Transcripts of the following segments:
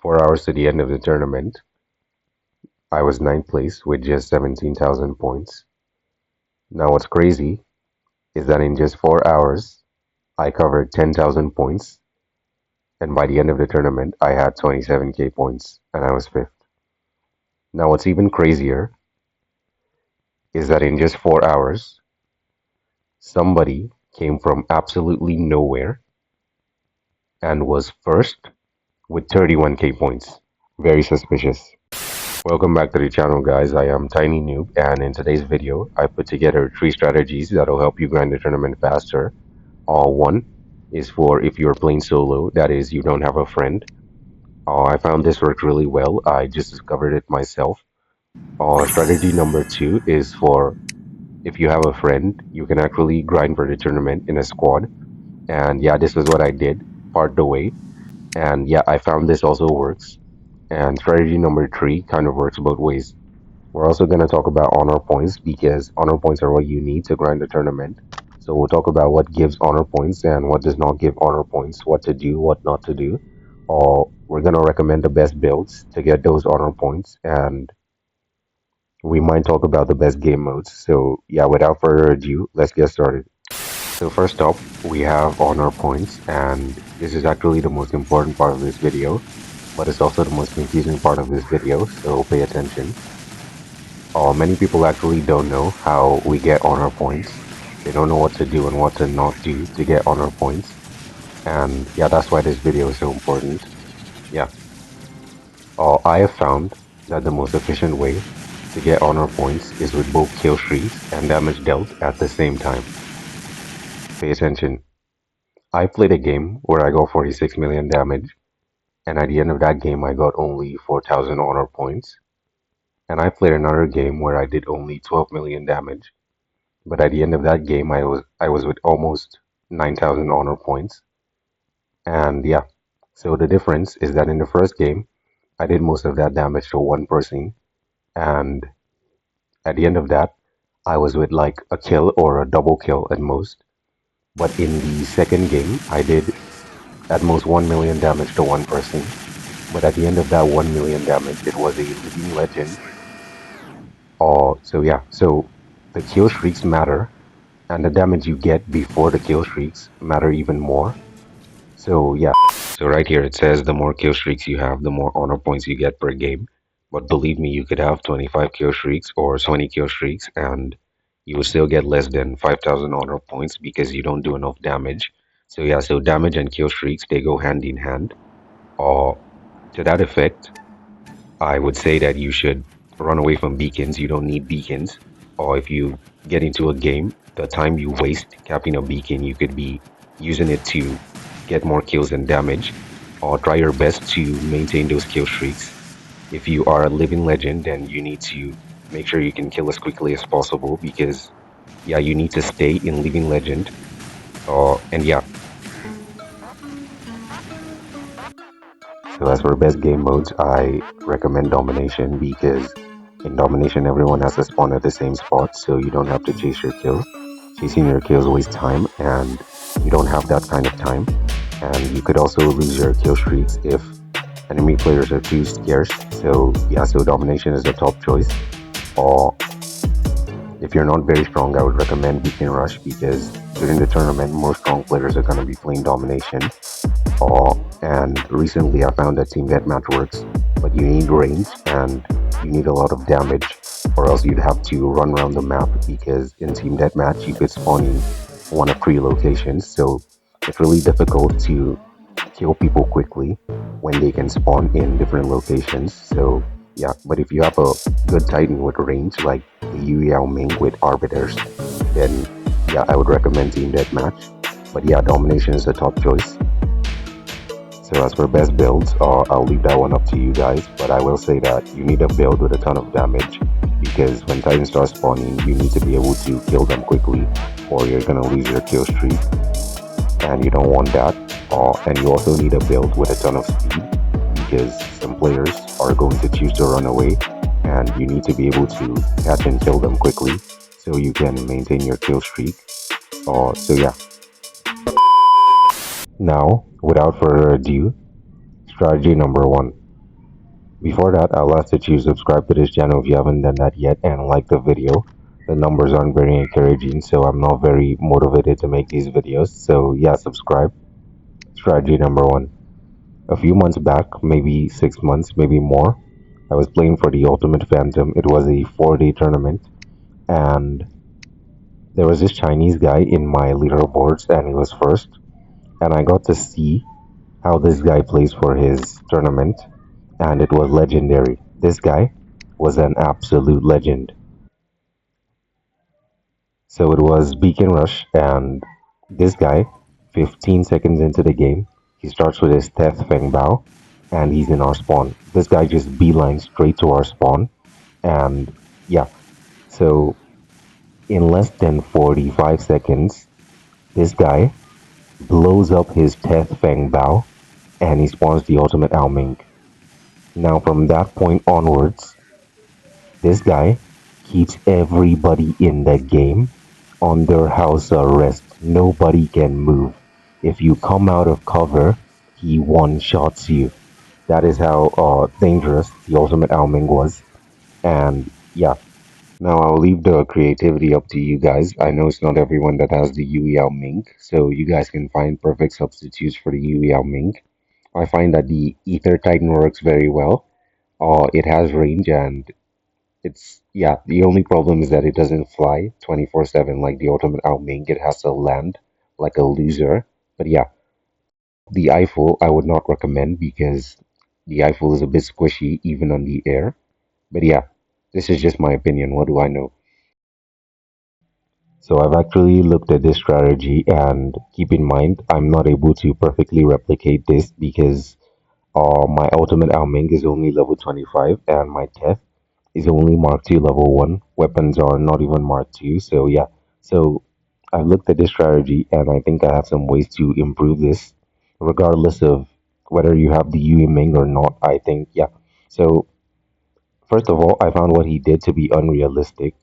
4 hours to the end of the tournament, I was ninth place with just 17,000 points. Now, what's crazy is that in just 4 hours, I covered 10,000 points, and by the end of the tournament, I had 27k points, and I was fifth. Now, what's even crazier is that in just 4 hours, somebody came from absolutely nowhere and was first with 31k points. Very suspicious. Welcome back to the channel, guys. I am Tiny Noob, and in today's video, I put together 3 strategies that'll help you grind the tournament faster. One is for if you're playing solo, that is, you don't have a friend. I found this worked really well. I just discovered it myself. Strategy number 2 is for if you have a friend, you can actually grind for the tournament in a squad. And yeah, this is what I did part the way. And yeah, I found this also works. And strategy number 3 kind of works both ways. We're also going to talk about honor points because honor points are what you need to grind the tournament. So we'll talk about what gives honor points and what does not give honor points, what to do, what not to do. We're going to recommend the best builds to get those honor points, and we might talk about the best game modes. So yeah, without further ado, let's get started. So first up, we have honor points, and this is actually the most important part of this video, but it's also the most confusing part of this video, so pay attention. Many people actually don't know how we get honor points. They don't know what to do and what to not do to get honor points. And yeah, that's why this video is so important. Yeah. I have found that the most efficient way to get honor points is with both kill streaks and damage dealt at the same time. Pay attention. I played a game where I got 46 million damage, and at the end of that game I got only 4,000 honor points. And I played another game where I did only 12 million damage, but at the end of that game I was with almost 9,000 honor points. And yeah, so the difference is that in the first game I did most of that damage to one person, and at the end of that I was with like a kill or a double kill at most. But in the second game I did at most 1 million damage to one person, but at the end of that 1 million damage it was a living legend. So yeah, so the kill streaks matter, and the damage you get before the kill streaks matter even more. So yeah, so right here it says the more kill streaks you have, the more honor points you get per game. But believe me, you could have 25 kill streaks or 20 kill streaks and you will still get less than 5,000 honor points because you don't do enough damage. So yeah, so damage and kill streaks, they go hand in hand. To that effect, I would say that you should run away from beacons. You don't need beacons. Or if you get into a game, the time you waste capping a beacon, you could be using it to get more kills and damage. Or try your best to maintain those kill streaks. If you are a living legend, then you need to make sure you can kill as quickly as possible because, yeah, you need to stay in living legend. And yeah. So as for best game modes, I recommend domination because in domination everyone has to spawn at the same spot, so you don't have to chase your kills. Chasing your kills wastes time, and you don't have that kind of time. And you could also lose your kill streaks if enemy players are too scarce. So yeah, so domination is the top choice. Or if you're not very strong, I would recommend Beacon Rush because during the tournament, most strong players are going to be playing domination. And recently I found that Team Deathmatch works, but you need range and you need a lot of damage, or else you'd have to run around the map because in Team Deathmatch you could spawn in one of 3 locations, so it's really difficult to kill people quickly when they can spawn in different locations. So yeah, but if you have a good Titan with range like the Yu Yao Ming with Arbiters, then yeah, I would recommend Team Deathmatch. But yeah, domination is the top choice. So as for best builds, I'll leave that one up to you guys, but I will say that you need a build with a ton of damage because when Titans start spawning, you need to be able to kill them quickly or you're going to lose your kill streak, and you don't want that. And you also need a build with a ton of speed because some players are going to choose to run away and you need to be able to catch and kill them quickly so you can maintain your kill streak. So yeah. Now, without further ado, strategy number 1. Before that, I'll ask that you subscribe to this channel if you haven't done that yet and like the video. The numbers aren't very encouraging, so I'm not very motivated to make these videos. So yeah, subscribe. Strategy number one. A few months back, maybe 6 months, maybe more, I was playing for the Ultimate Phantom. It was a 4-day tournament, and there was this Chinese guy in my leaderboards, and he was first. And I got to see how this guy plays for his tournament, and it was legendary. This guy was an absolute legend. So it was Beacon Rush, and this guy, 15 seconds into the game, he starts with his Teth Feng Bao, and he's in our spawn. This guy just beelines straight to our spawn, and yeah, so in less than 45 seconds, this guy blows up his Teth Feng Bao, and he spawns the ultimate Ao Ming. Now from that point onwards, this guy keeps everybody in the game under house arrest. Nobody can move. If you come out of cover, he one-shots you. That is how dangerous the ultimate Ao Ming was. And yeah, now I'll leave the creativity up to you guys. I know it's not everyone that has the Yui Ao Ming, so you guys can find perfect substitutes for the Yui Ao Ming. I find that the Ether Titan works very well. It has range, and it's, yeah, the only problem is that it doesn't fly 24/7 like the Ultimate Ao Ming. It has to land like a loser. But yeah, the Eiffel I would not recommend because the Eiffel is a bit squishy even on the air. But yeah, this is just my opinion. What do I know? So I've actually looked at this strategy, and keep in mind I'm not able to perfectly replicate this because my ultimate Ao Ming is only level 25 and my Teth is only Mark 2 level 1. Weapons are not even Mark 2. So yeah, so I've looked at this strategy and I think I have some ways to improve this regardless of whether you have the Yui Ming or not. I think, yeah. So first of all, I found what he did to be unrealistic.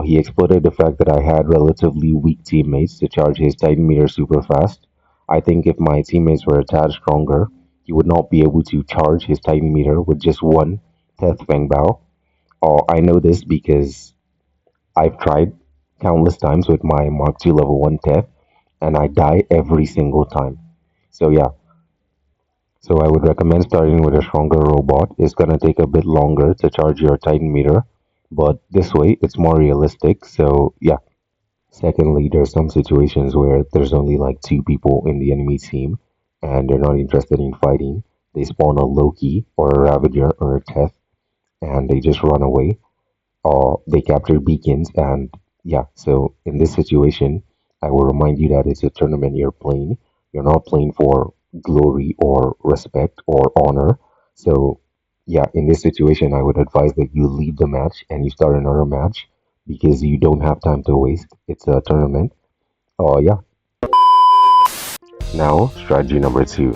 He exploited the fact that I had relatively weak teammates to charge his Titan meter super fast. I think if my teammates were a tad stronger, he would not be able to charge his Titan meter with just one Teth Feng Bao. I know this because I've tried countless times with my Mark II level 1 Teth, and I die every single time. So yeah, so I would recommend starting with a stronger robot. It's gonna take a bit longer to charge your Titan meter, but this way it's more realistic. So yeah. Secondly, there's some situations where there's only like two people in the enemy team and they're not interested in fighting. They spawn a Loki or a Ravager or a Teth and they just run away. Or they capture beacons, and yeah, so in this situation, I will remind you that it's a tournament you're playing. You're not playing for glory or respect or honor. So yeah, in this situation, I would advise that you leave the match and you start another match because you don't have time to waste. It's a tournament. Oh yeah. Now, strategy number two.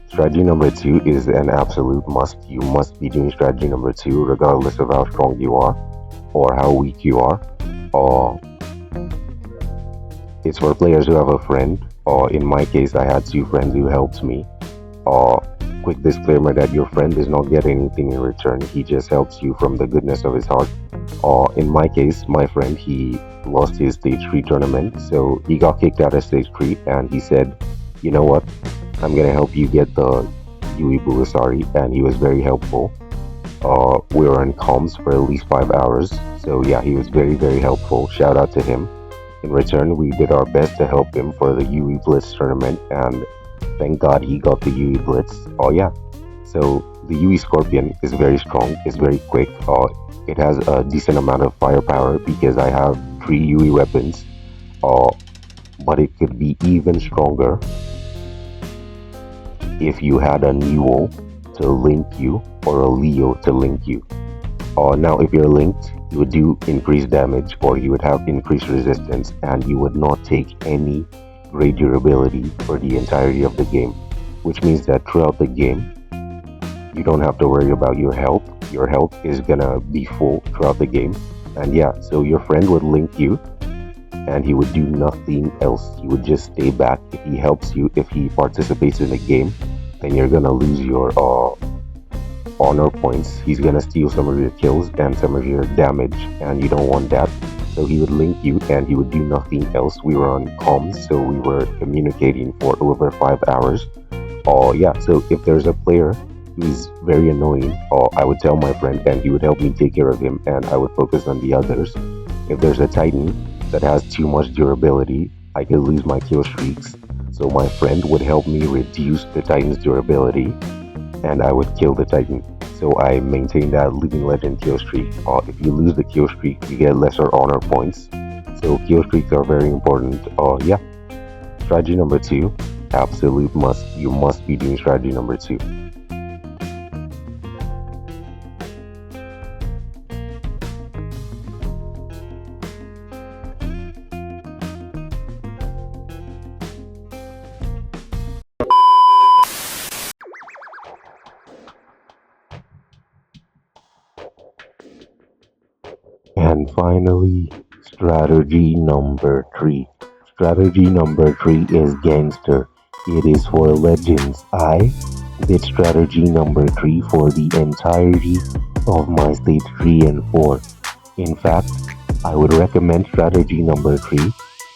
Strategy number two is an absolute must. You must be doing strategy number two regardless of how strong you are or how weak you are. Or it's for players who have a friend, or in my case, I had two friends who helped me. Or quick disclaimer that your friend does not get anything in return, he just helps you from the goodness of his heart. Or in my case, my friend, he lost his stage 3 tournament, so he got kicked out of stage 3 and he said, you know what, I'm gonna help you get the Yui Bulasari, and he was very helpful. We were in comms for at least 5 hours, so yeah, he was very, very helpful. Shout out to him. In return, we did our best to help him for the Yui Blitz tournament, and thank God he got the Yui Blitz. Oh yeah, so the Yui Scorpion is very strong, it's very quick. It has a decent amount of firepower because I have 3 Yui weapons. Uh, but it could be even stronger if you had a Newell to link you or a Leo to link you. Now, if you're linked, you would do increased damage or you would have increased resistance and you would not take any great durability for the entirety of the game, which means that throughout the game, you don't have to worry about your health. Your health is gonna be full throughout the game. And yeah, so your friend would link you and he would do nothing else. He would just stay back. If he helps you, if he participates in the game, then you're gonna lose your honor points. He's gonna steal some of your kills and some of your damage, and you don't want that. So he would link you and he would do nothing else. We were on comms, so we were communicating for over 5 hours. Yeah, so if there's a player who's very annoying, I would tell my friend and he would help me take care of him, and I would focus on the others. If there's a Titan that has too much durability, I could lose my kill streaks. So my friend would help me reduce the Titan's durability, and I would kill the Titan. So I maintain that living legend kill streak. If you lose the kill streak, you get lesser honor points. So kill streaks are very important. Yeah. Strategy number 2, absolute must. You must be doing strategy number 2. And finally, strategy number 3. Strategy number 3 is gangster. It is for legends. I did strategy number 3 for the entirety of my stage 3 and 4. In fact, I would recommend strategy number 3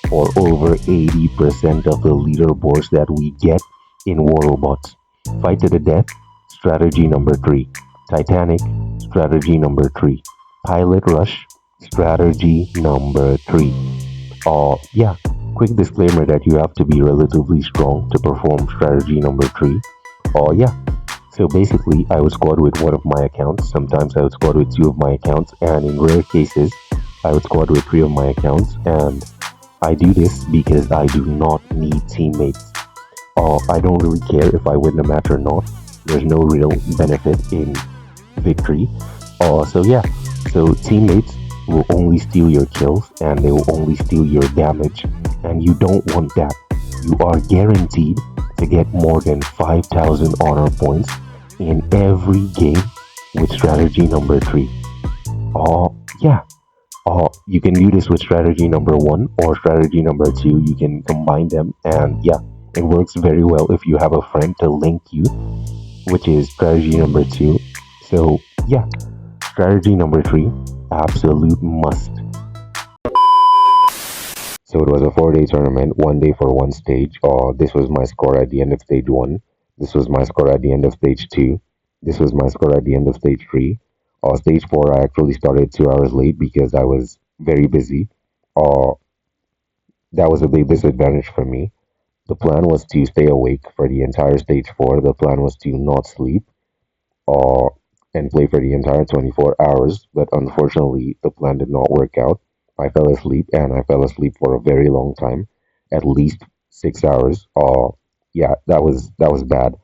for over 80% of the leaderboards that we get in Warrobots. Fight to the death, strategy number 3. Titanic, strategy number 3. Pilot Rush, strategy number 3. Yeah, quick disclaimer that you have to be relatively strong to perform strategy number 3. Yeah, so basically I would squad with one of my accounts. Sometimes I would squad with 2 of my accounts, and in rare cases I would squad with 3 of my accounts. And I do this because I do not need teammates. I don't really care if I win the match or not. There's no real benefit in victory. So yeah, so teammates will only steal your kills and they will only steal your damage, and you don't want that. You are guaranteed to get more than 5,000 honor points in every game with strategy number 3. Yeah. You can do this with strategy number 1 or strategy number 2. You can combine them, and yeah, it works very well if you have a friend to link you, which is strategy number 2. So yeah, strategy number 3, absolute must. So it was a 4-day tournament, 1 day for one stage. This was my score at the end of stage 1. This was my score at the end of stage 2. This was my score at the end of stage 3. Stage 4, I actually started 2 hours late because I was very busy. That was a big disadvantage for me. The plan was to stay awake for the entire stage 4. The plan was to not sleep uh, and play for the entire 24 hours, but unfortunately, the plan did not work out. I fell asleep, and I fell asleep for a very long time, at least 6 hours. Yeah, that was bad.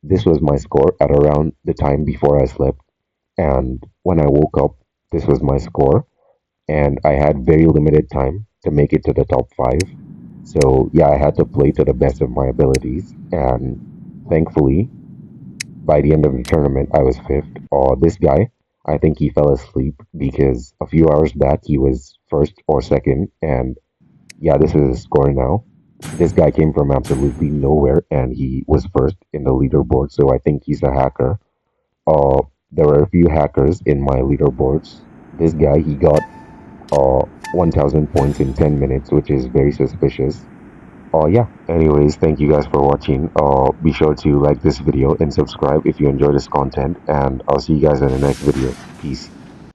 This was my score at around the time before I slept, and when I woke up, this was my score, and I had very limited time to make it to the top 5. So yeah, I had to play to the best of my abilities, and thankfully, by the end of the tournament, I was 5th. This guy, I think he fell asleep because a few hours back he was 1st or 2nd, and yeah, this is his score now. This guy came from absolutely nowhere, and he was 1st in the leaderboard, so I think he's a hacker. Uh, there were a few hackers in my leaderboards. This guy, he got 1,000 points in 10 minutes, which is very suspicious. Yeah, anyways, thank you guys for watching. Be sure to like this video and subscribe if you enjoy this content, and I'll see you guys in the next video. Peace.